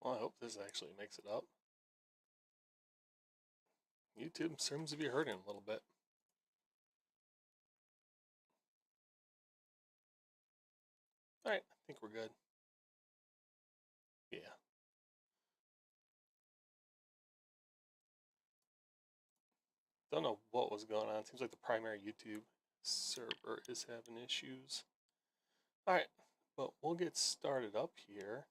Well, I hope this actually makes it up. YouTube seems to be hurting a little bit. Alright, I think we're good. Yeah. Don't know what was going on. Seems like the primary YouTube server is having issues. Alright, but we'll get started up here.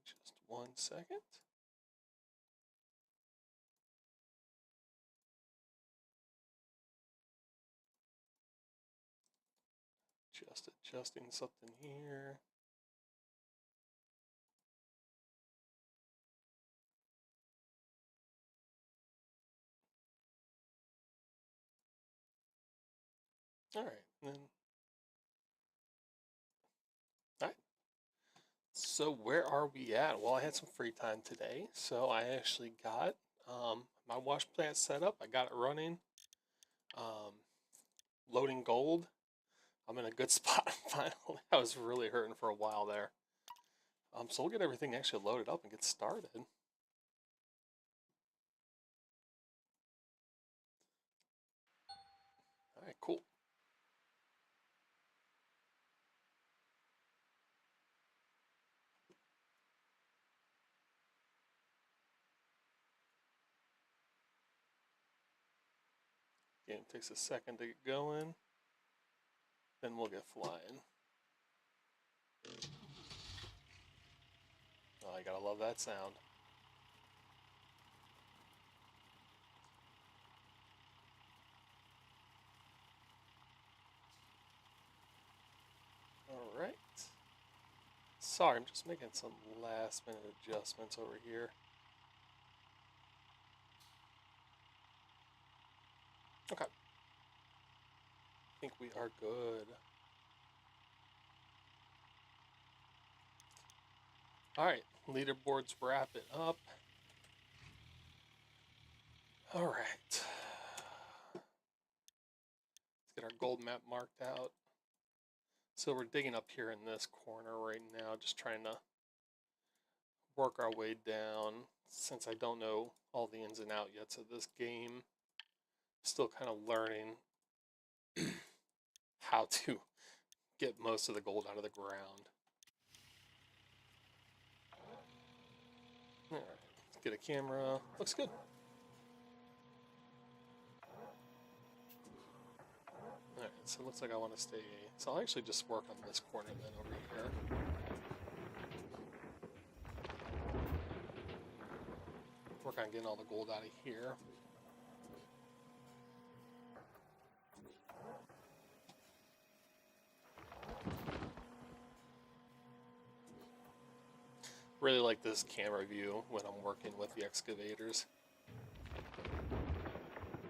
Just 1 second. Just adjusting something here. Alright, then. Alright. So where are we at? Well, I had some free time today, so I actually got my wash plant set up. I got it running. Loading gold. I'm in a good spot finally. I was really hurting for a while there. So we'll get everything actually loaded up and get started. Alright, cool. Game takes a second to get going. Then we'll get flying. Oh, you gotta love that sound. Alright. Sorry, I'm just making some last minute adjustments over here. Okay. I think we are good. Alright, leaderboards wrapping up. Alright. Let's get our gold map marked out. So we're digging up here in this corner right now, just trying to work our way down, since I don't know all the ins and outs yet of this game. Still kind of learning how to get most of the gold out of the ground. Alright, let's get a camera. Looks good. Alright, so it looks like I want to stay. So I'll actually just work on this corner then over here. Work on getting all the gold out of here. Really like this camera view when I'm working with the excavators.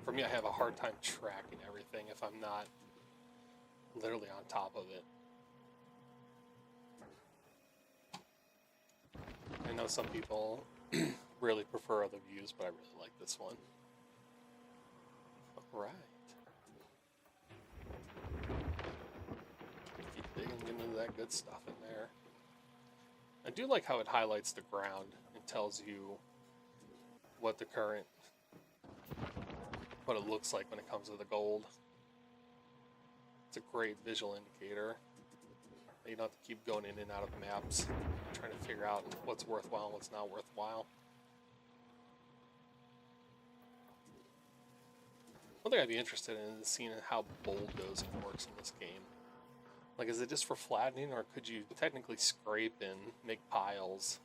For me, I have a hard time tracking everything if I'm not literally on top of it. I know some people really prefer other views, but I really like this one. Alright. Keep digging into that good stuff in there. I do like how it highlights the ground and tells you what the current, what it looks like when it comes to the gold. It's a great visual indicator. You don't have to keep going in and out of maps, trying to figure out what's worthwhile and what's not worthwhile. One thing I'd be interested in is seeing how bulldozing works in this game. Like, is it just for flattening, or could you technically scrape and make piles?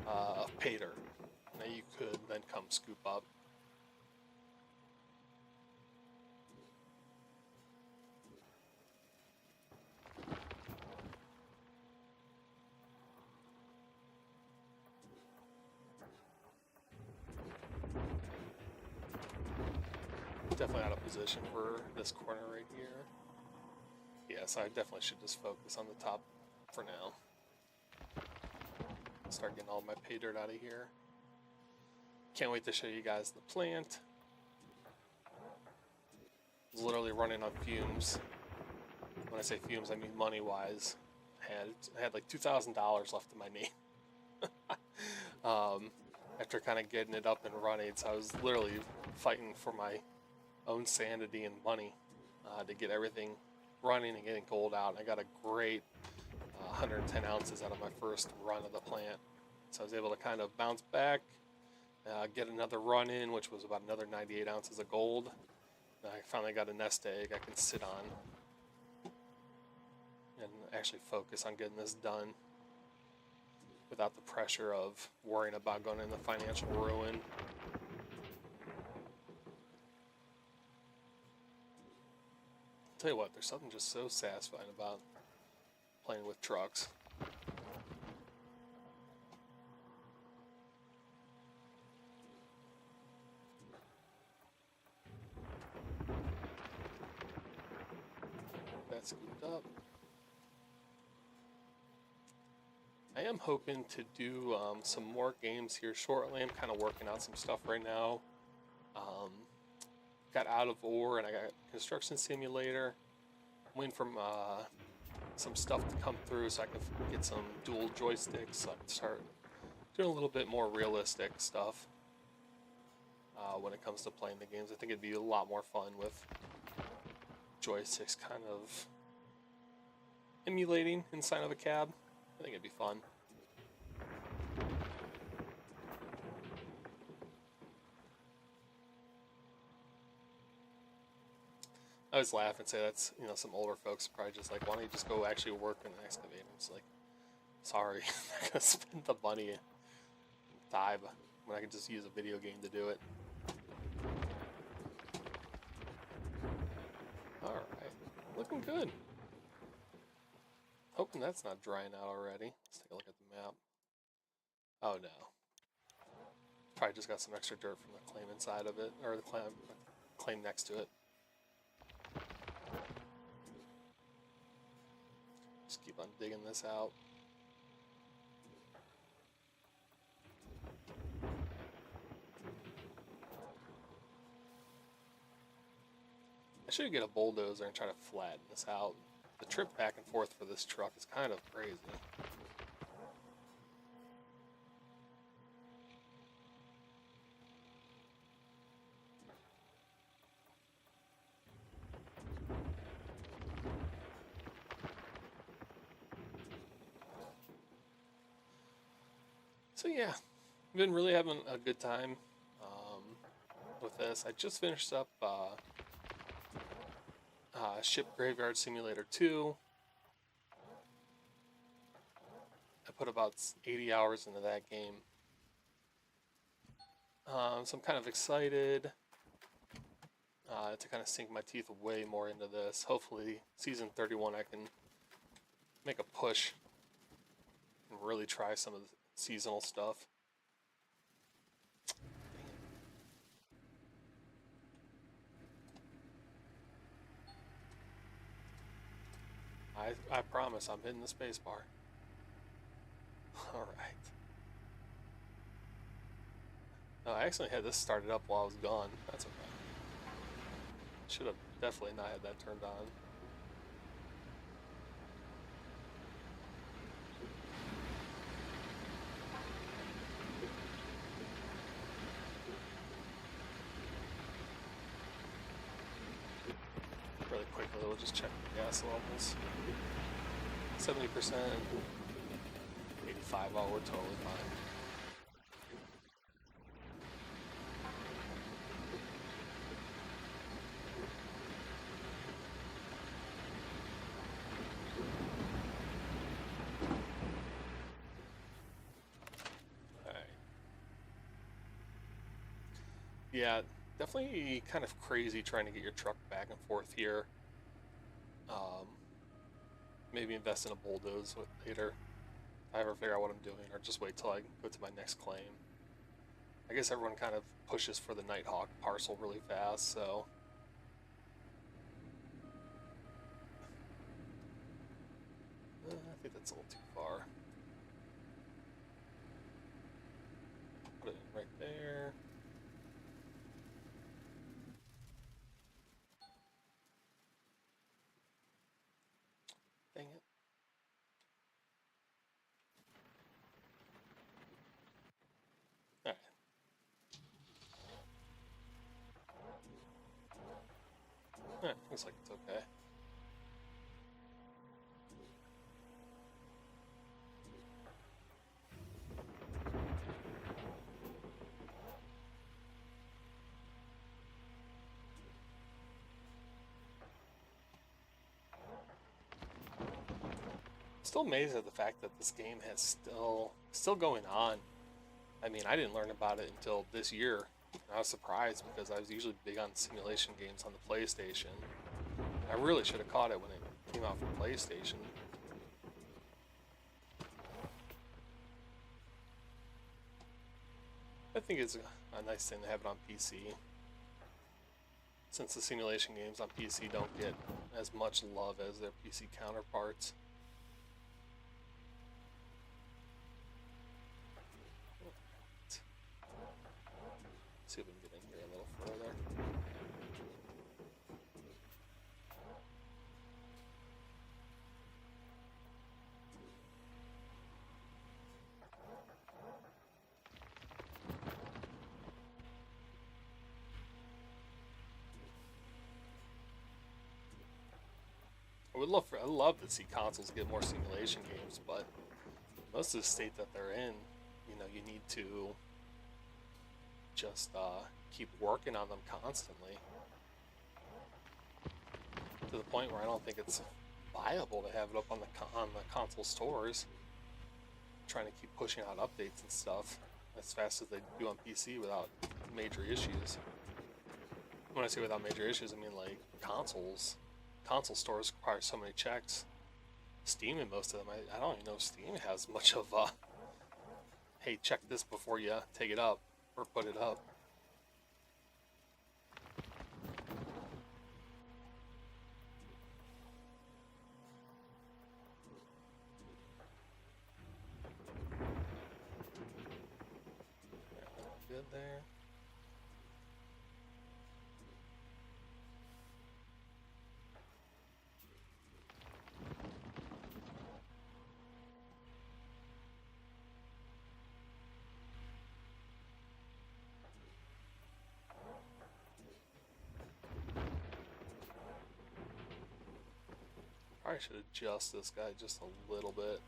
Of pay dirt that you could then come scoop up. Definitely out of position for this corner right here. Yeah, so I definitely should just focus on the top for now. Start getting all my pay dirt out of here. Can't wait to show you guys the plant. It's literally running on fumes. When I say fumes, I mean money-wise. I had like $2,000 left in my name. After kind of getting it up and running, so I was literally fighting for my own sanity and money to get everything running and getting gold out. And I got a great 110 ounces out of my first run of the plant. So I was able to kind of bounce back, get another run in, which was about another 98 ounces of gold. And I finally got a nest egg I can sit on and actually focus on getting this done without the pressure of worrying about going into financial ruin. I'll tell you what, there's something just so satisfying about playing with trucks. That's scooped up. I am hoping to do some more games here shortly. I'm kind of working out some stuff right now. Got Out of Ore and I got Construction Simulator. I'm waiting for some stuff to come through so I can get some dual joysticks so I can start doing a little bit more realistic stuff when it comes to playing the games. I think it'd be a lot more fun with joysticks kind of emulating inside of a cab. I think it'd be fun. I always laugh and say that's, you know, some older folks probably just like, why don't you just go actually work in an excavator? It's like, sorry, I'm not gonna spend the money and time when I can just use a video game to do it. Alright, looking good. Hoping that's not drying out already. Let's take a look at the map. Oh no. Probably just got some extra dirt from the claim inside of it, or the claim next to it. Just keep on digging this out. I should get a bulldozer and try to flatten this out. The trip back and forth for this truck is kind of crazy. So yeah, I've been really having a good time with this. I just finished up Ship Graveyard Simulator 2. I put about 80 hours into that game. So I'm kind of excited to kind of sink my teeth way more into this. Hopefully, season 31 I can make a push and really try some of the seasonal stuff. I promise I'm hitting the space bar. Alright. Oh, I actually had this started up while I was gone. That's okay. Should have definitely not had that turned on. Really quickly, we'll just check the gas levels. 70%, 85, oh, we're totally fine. Alright. Yeah, definitely kind of crazy trying to get your truck back and forth here. Maybe invest in a bulldoze later. If I ever figure out what I'm doing, or just wait till I go to my next claim. I guess everyone kind of pushes for the Nighthawk parcel really fast, so. I think that's a little too far. Put it right there. Looks like it's okay. Still amazed at the fact that this game has still going on. I mean, I didn't learn about it until this year. I was surprised because I was usually big on simulation games on the PlayStation. I really should have caught it when it came out for PlayStation. I think it's a nice thing to have it on PC, since the simulation games on PC don't get as much love as their PC counterparts. Let's see if we can get in here a little further. I'd love to see consoles get more simulation games, but most of the state that they're in, you need to just keep working on them constantly, to the point where I don't think it's viable to have it up on the console stores, trying to keep pushing out updates and stuff as fast as they do on PC without major issues. When I say without major issues, I mean like console stores require so many checks. Steam and most of them, I don't even know if Steam has much of a, hey, check this before you take it up or put it up. Good there. Probably should adjust this guy just a little bit.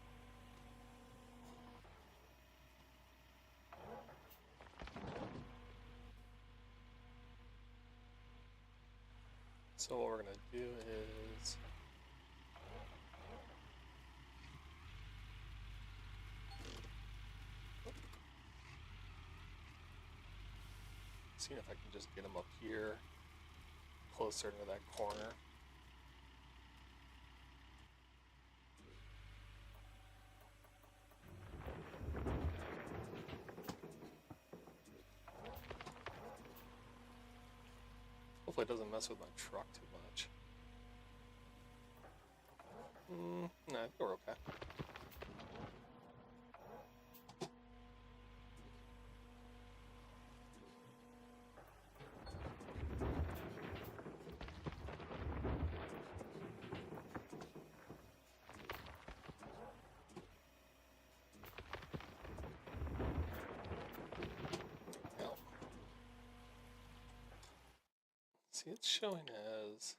So what we're gonna do is seeing if I can just get him up here closer to that corner. Hopefully it doesn't mess with my truck too much. Nah, I think we're okay. Now, see, it's showing as...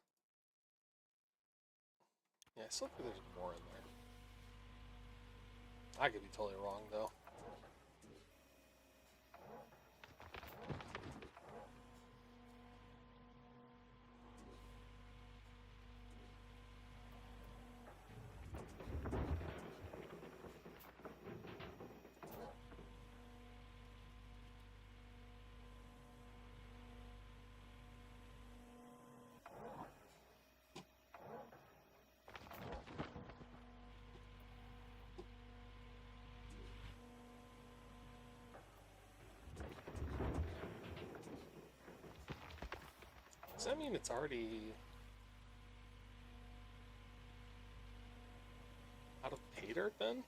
Yeah, I still think there's more in there. I could be totally wrong, though. Does that mean it's already out of pay dirt then?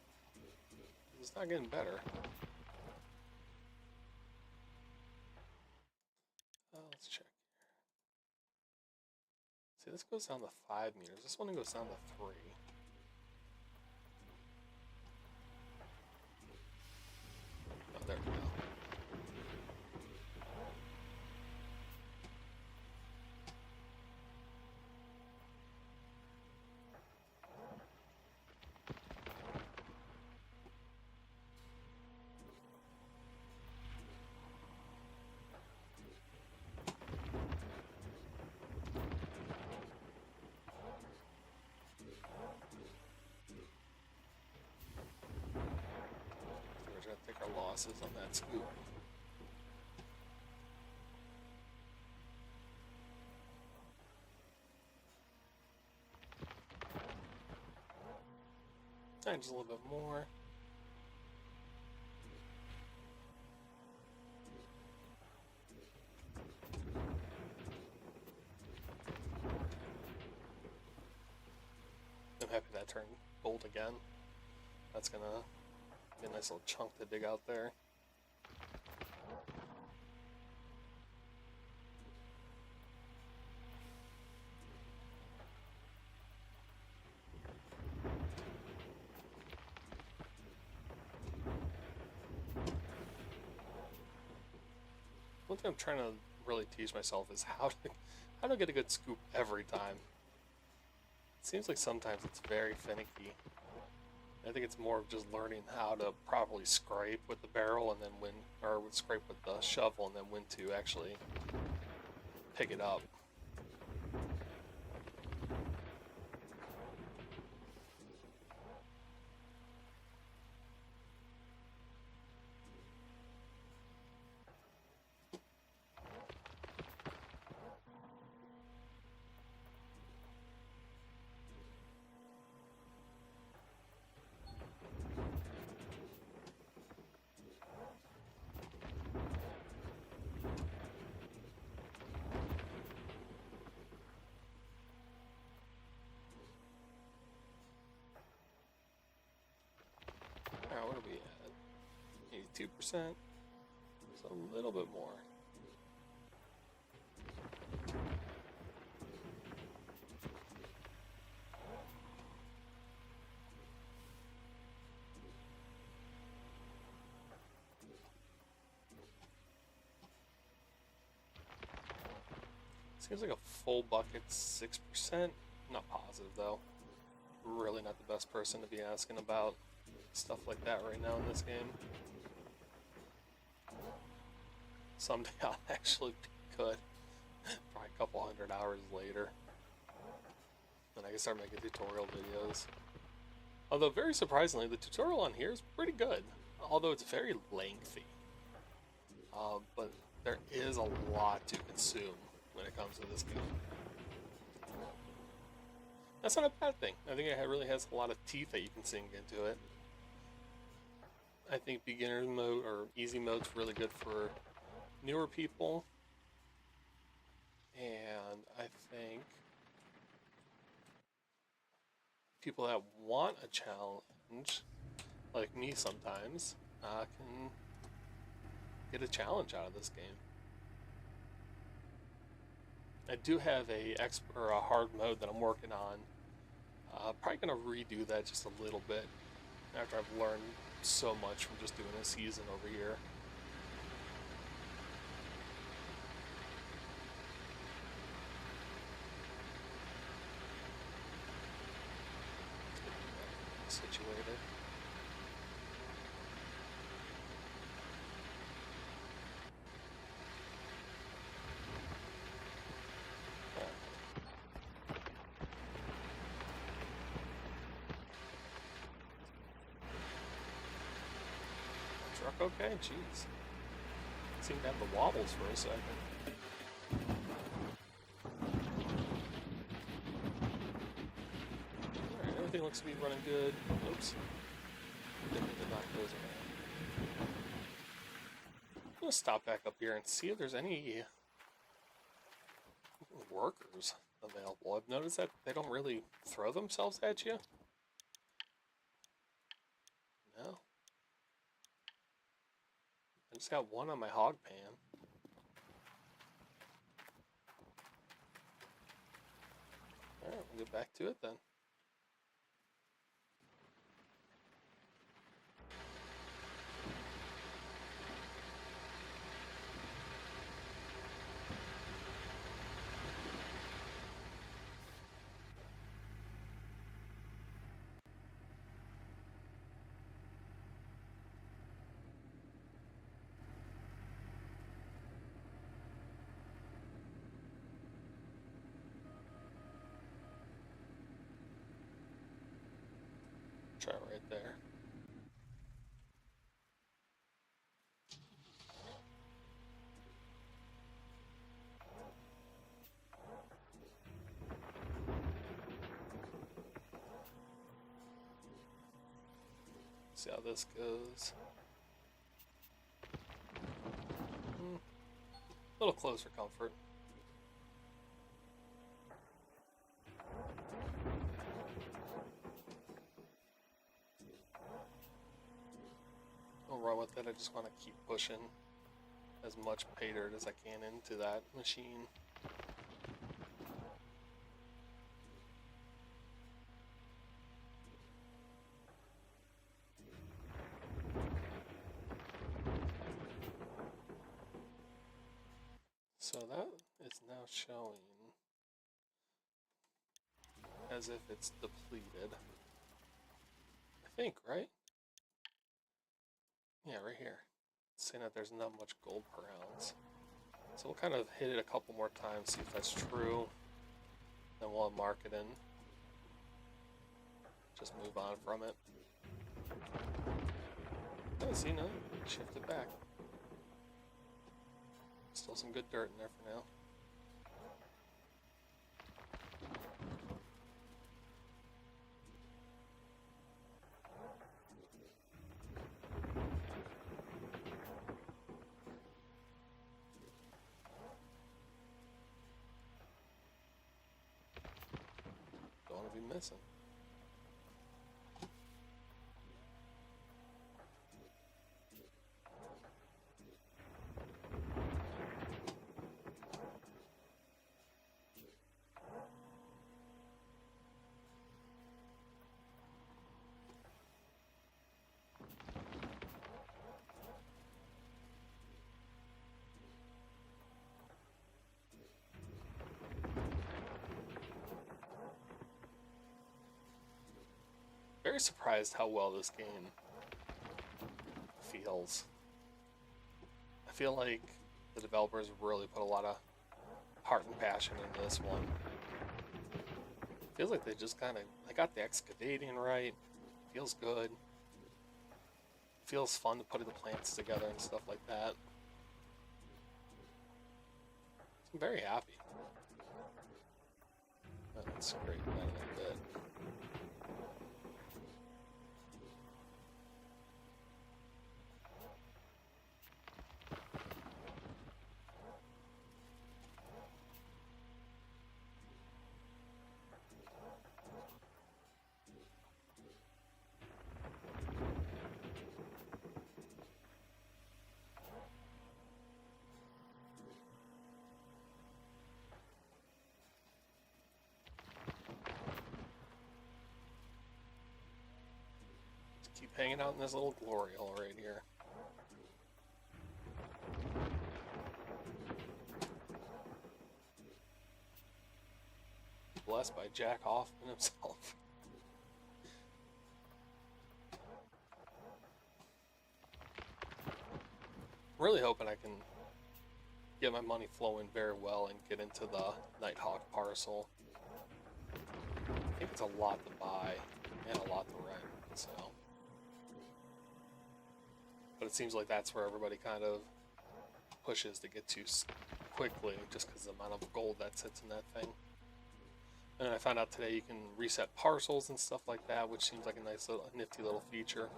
It's not getting better. Let's check here. See, this goes down to 5 meters. This one goes down to 3. Oh, there we go. losses on that scoop. And just a little bit more. I'm happy that turned gold again. That's gonna be a nice little chunk to dig out there. One thing I'm trying to really teach myself is how to get a good scoop every time. It seems like sometimes it's very finicky. I think it's more of just learning how to properly scrape with the barrel and then when, or scrape with the shovel and then when to actually pick it up. Alright, what are we at? 82%. So a little bit more. Seems like a full bucket's 6%. Not positive though. Really not the best person to be asking about stuff like that right now in this game. Someday I'll actually be good. Probably a couple hundred hours later. Then I can start making tutorial videos. Although very surprisingly, the tutorial on here is pretty good. Although it's very lengthy. But there is a lot to consume when it comes to this game. That's not a bad thing. I think it really has a lot of teeth that you can sink into it. I think beginner mode or easy mode's really good for newer people. And I think people that want a challenge, like me sometimes, can get a challenge out of this game. I do have a hard mode that I'm working on. Probably gonna redo that just a little bit after I've learned so much from just doing a season over here. Situated. Truck okay? Jeez. Seemed to have the wobbles for a second. Alright, everything looks to be running good. Oops. Didn't mean to knock those around. I'm gonna stop back up here and see if there's any workers available. I've noticed that they don't really throw themselves at you. No. I just got one on my hog pan. Alright, we'll get back to it then. Try it right there. See how this goes. A little close for comfort. I'll run with it. I just want to keep pushing as much pay dirt as I can into that machine. So that is now showing as if it's depleted. I think, right? Yeah, right here. It's saying that there's not much gold per ounce. So we'll kind of hit it a couple more times, see if that's true. Then we'll mark it in. Just move on from it. Oh, see, no, shift it back. Still some good dirt in there for now. Don't want to be missing. Very surprised how well this game feels. I feel like the developers really put a lot of heart and passion into this one. Feels like they just kind of, they got the excavating right. Feels good. Feels fun to put the plants together and stuff like that. I'm very happy. That's great. I like that. Keep hanging out in this little glory hole right here. Blessed by Jack Hoffman himself. Really hoping I can get my money flowing very well and get into the Nighthawk parcel. I think it's a lot to buy and a lot to rent, so. But it seems like that's where everybody kind of pushes to get to quickly, just because of the amount of gold that sits in that thing. And I found out today you can reset parcels and stuff like that, which seems like a nice little, nifty little feature.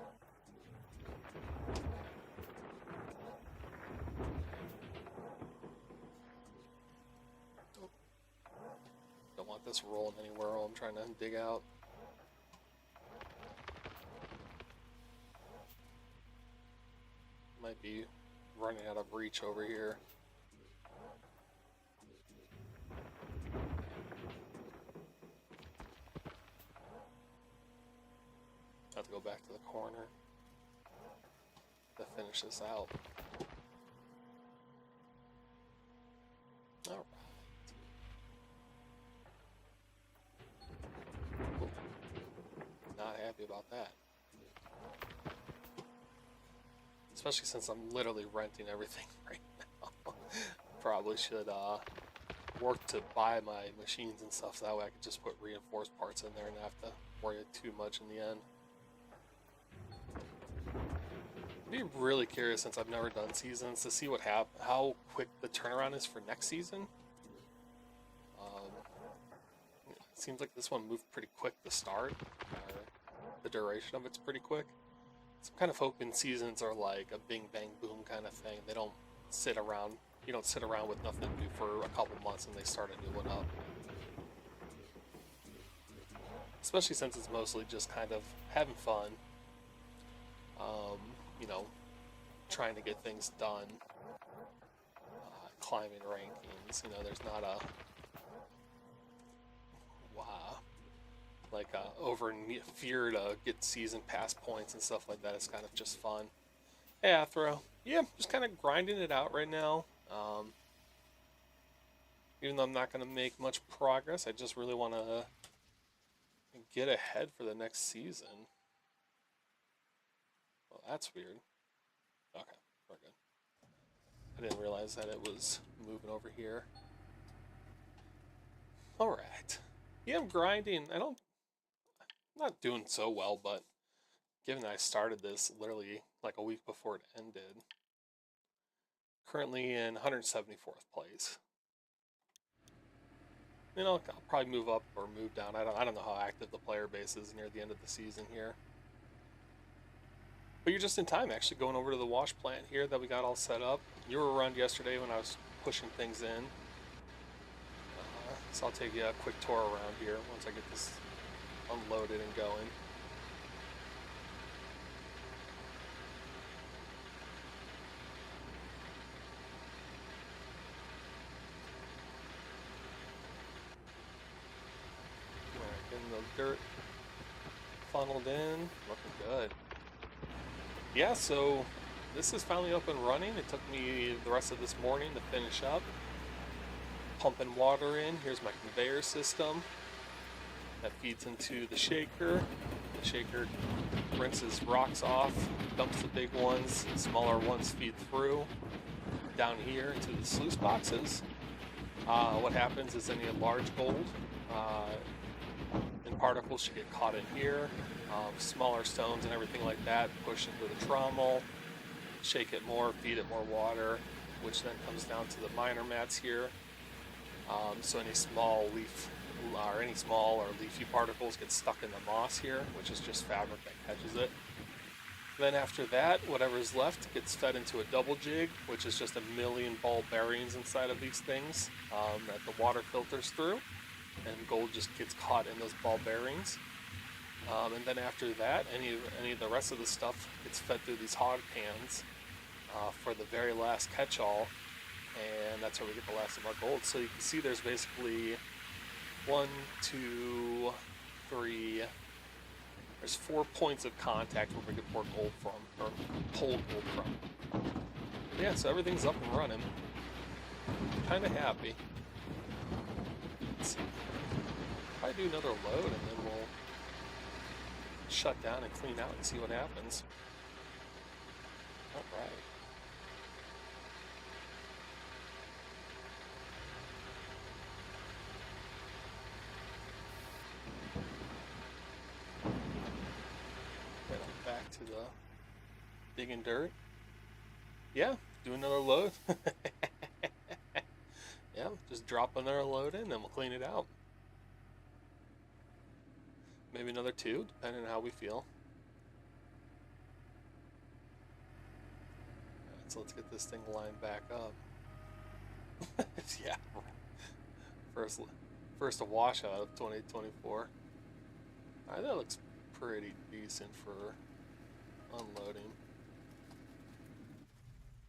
Don't want this rolling anywhere while I'm trying to dig out. Might be running out of reach over here. Have to go back to the corner to finish this out. All right. Ooh. Not happy about that. Especially since I'm literally renting everything right now. Probably should work to buy my machines and stuff, so that way I could just put reinforced parts in there and not have to worry too much in the end. I'd be really curious, since I've never done seasons, to see how quick the turnaround is for next season. It seems like this one moved pretty quick to start. The duration of it's pretty quick. Some kind of hoping seasons are like a bing bang boom kind of thing. They don't sit around. You don't sit around with nothing to do for a couple months and they start a new one up. Especially since it's mostly just kind of having fun. You know, trying to get things done. Climbing rankings. You know, there's not a like over fear to get season pass points and stuff like that. It's kind of just fun. Hey, Athro. Yeah, just kind of grinding it out right now. Even though I'm not going to make much progress, I just really want to get ahead for the next season. Well, that's weird. Okay, we're good. I didn't realize that it was moving over here. Alright. Yeah, I'm grinding. I'm not doing so well, but given that I started this literally like a week before it ended, currently in 174th place. You know, I'll probably move up or move down. I don't know how active the player base is near the end of the season here. But you're just in time, actually, going over to the wash plant here that we got all set up. You were around yesterday when I was pushing things in. So I'll take you a quick tour around here once I get this unloaded and going. Alright, getting the dirt funneled in, looking good. Yeah, so this is finally up and running. It took me the rest of this morning to finish up. Pumping water in. Here's my conveyor system that feeds into the shaker. The shaker rinses rocks off, dumps the big ones, the smaller ones feed through down here into the sluice boxes. What happens is any large gold and particles should get caught in here. Smaller stones and everything like that push into the trommel, shake it more, feed it more water, which then comes down to the minor mats here. So any small or leafy particles get stuck in the moss here, which is just fabric that catches it. Then after that, whatever's left gets fed into a double jig, which is just a million ball bearings inside of these things that the water filters through, and gold just gets caught in those ball bearings. And then after that, any of the rest of the stuff gets fed through these hog pans for the very last catch-all, and that's where we get the last of our gold. So you can see there's basically 1, 2, 3. There's 4 points of contact where we can pour gold from, or pull gold from. Yeah, so everything's up and running. Kind of happy. Let's see. Probably do another load and then we'll shut down and clean out and see what happens. Alright. Head on back to the digging dirt. Yeah, do another load. Yeah, just drop another load in and we'll clean it out. Maybe another 2, depending on how we feel. Alright, so let's get this thing lined back up. Yeah. First a washout of 2024. Alright, that looks pretty decent for unloading.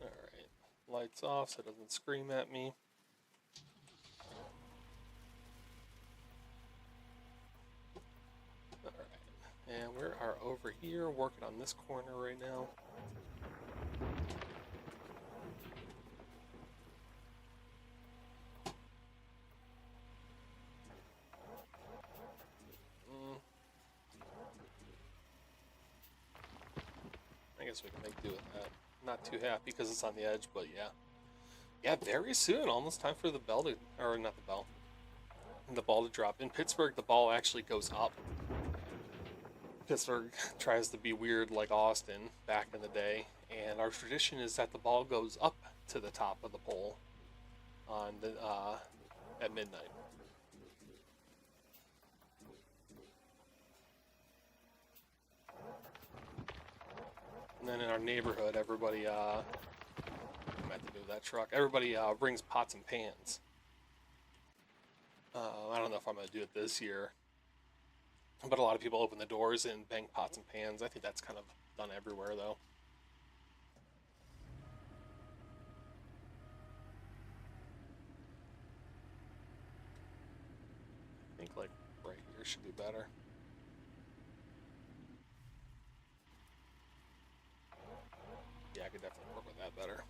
Alright, lights off so it doesn't scream at me. And we are over here working on this corner right now. I guess we can make do with that. Not too happy because it's on the edge, but yeah. Yeah, very soon. Almost time for the bell to, or not the bell, the ball to drop. In Pittsburgh, the ball actually goes up. Pittsburgh tries to be weird like Austin back in the day, and our tradition is that the ball goes up to the top of the pole on the at midnight. And then in our neighborhood, everybody, I might have to move that truck. Everybody brings pots and pans. I don't know if I'm going to do it this year, but a lot of people open the doors and bang pots and pans. I think that's kind of done everywhere, though. I think, like, right here should be better. Yeah, I could definitely work with that better.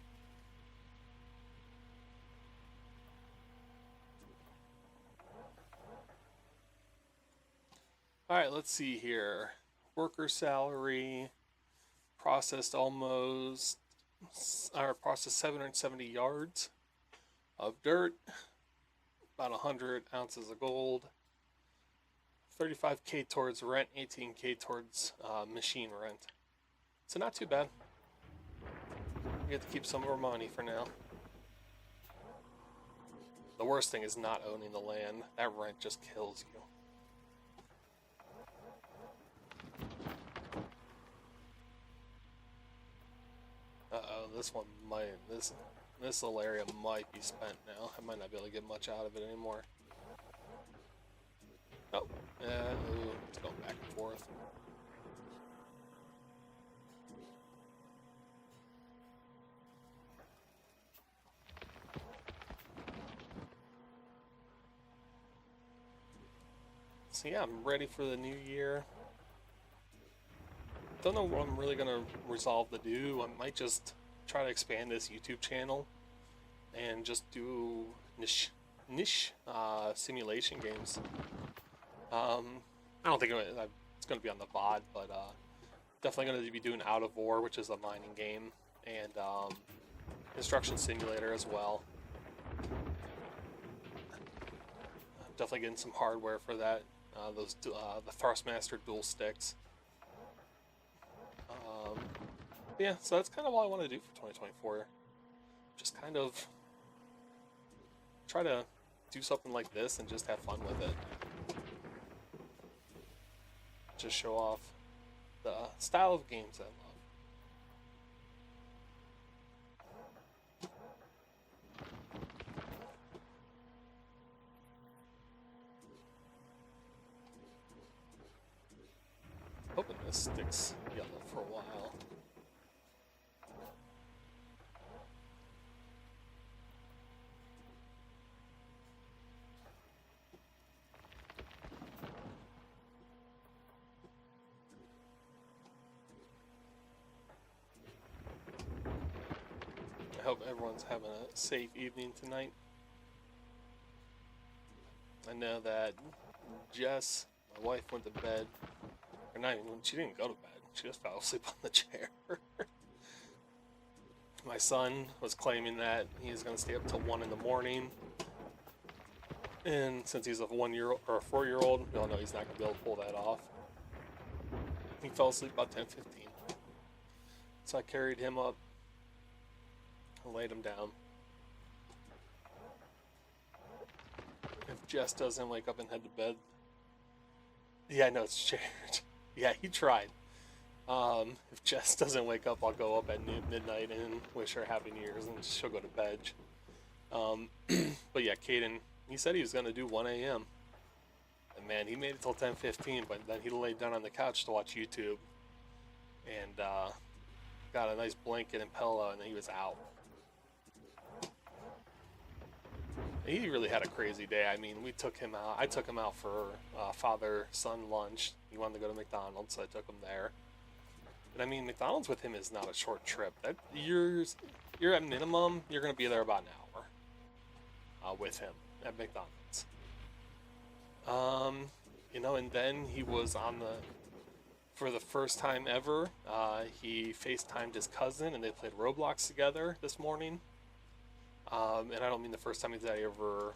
All right, let's see here. Worker salary, processed 770 yards of dirt, about 100 ounces of gold, 35K towards rent, 18K towards machine rent. So not too bad. We get to keep some of our money for now. The worst thing is not owning the land. That rent just kills you. This one might, this little area might be spent now. I might not be able to get much out of it anymore. Oh, it's going back and forth. So yeah, I'm ready for the new year. Don't know what I'm really gonna resolve to do. I might just try to expand this YouTube channel and just do niche simulation games. I don't think it's going to be on the VOD, but definitely going to be doing Out of War, which is a mining game, and Instruction Simulator as well. Definitely getting some hardware for that. The Thrustmaster dual sticks. Yeah, so that's kind of all I want to do for 2024. Just kind of try to do something like this and just have fun with it. Just show off the style of games I love. Hoping this sticks yellow for a while. I hope everyone's having a safe evening tonight. I know that Jess, my wife, went to bed. Or not even, she didn't go to bed. She just fell asleep on the chair. My son was claiming that he's going to stay up till 1 in the morning. And since he's a 1-year-old or a 4-year-old, we all know he's not going to be able to pull that off. He fell asleep about 10:15. So I carried him up and laid him down. If Jess doesn't wake up and head to bed, yeah, I know it's shared. Yeah, he tried. If Jess doesn't wake up, I'll go up at midnight and wish her Happy New Year's, and she'll go to bed. But yeah, Caden, he said he was going to do 1 a.m. And man, he made it till 10:15, but then he laid down on the couch to watch YouTube. And got a nice blanket and pillow, and then he was out. He really had a crazy day. I mean, we took him out. I took him out for father-son lunch. He wanted to go to McDonald's, so I took him there. And I mean, McDonald's with him is not a short trip. You're at minimum, you're going to be there about an hour with him at McDonald's. And then he was for the first time ever, he FaceTimed his cousin, and they played Roblox together this morning. And I don't mean the first time he's ever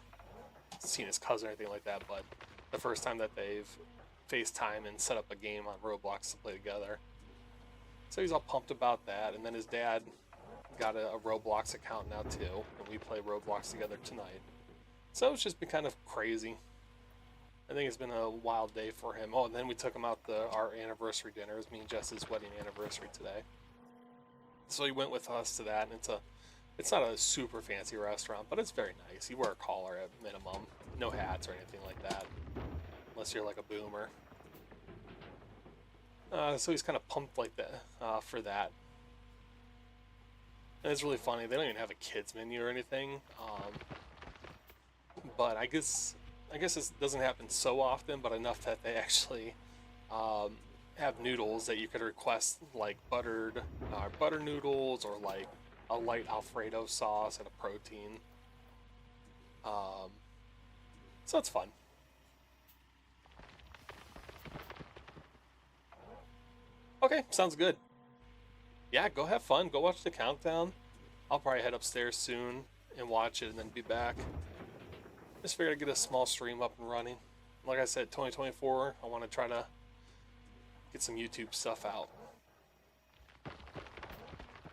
seen his cousin or anything like that, but the first time that they've FaceTime and set up a game on Roblox to play together. So he's all pumped about that, and then his dad got a Roblox account now too, and we play Roblox together tonight. So it's just been kind of crazy. I think it's been a wild day for him. Oh, and then we took him out to our anniversary dinner. It was me and Jess's wedding anniversary today. So he went with us to that, and it's not a super fancy restaurant, but it's very nice. You wear a collar at minimum, no hats or anything like that, unless you're like a boomer. So he's kind of pumped like that for that. And it's really funny. They don't even have a kids menu or anything. But I guess this doesn't happen so often, but enough that they actually have noodles that you could request, like butter noodles, or like a light Alfredo sauce and a protein. So it's fun. Okay, sounds good. Yeah, go have fun. Go watch the countdown. I'll probably head upstairs soon and watch it and then be back. Just figured I'd get a small stream up and running. Like I said, 2024, I want to try to get some YouTube stuff out.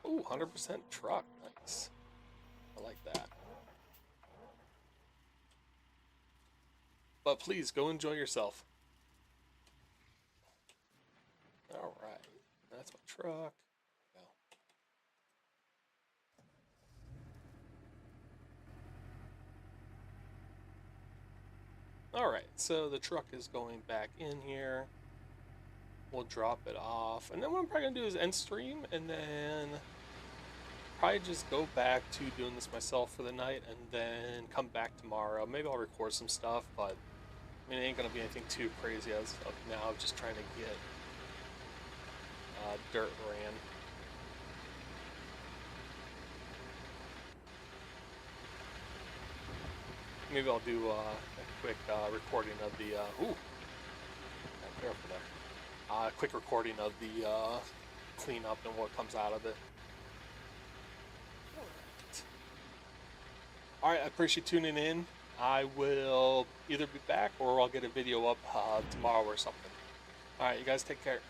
Ooh, 100% truck. Nice. I like that. But please, go enjoy yourself. Alright. That's my truck. Alright, so the truck is going back in here. We'll drop it off. And then what I'm probably going to do is end stream, and then probably just go back to doing this myself for the night, and then come back tomorrow. Maybe I'll record some stuff, but I mean, it ain't going to be anything too crazy as of now. Just trying to get dirt ran. Maybe I'll do a quick recording of the ooh, not careful there. Quick recording of the cleanup and what comes out of it. Alright, I appreciate you tuning in. I will either be back or I'll get a video up tomorrow or something. Alright, you guys take care.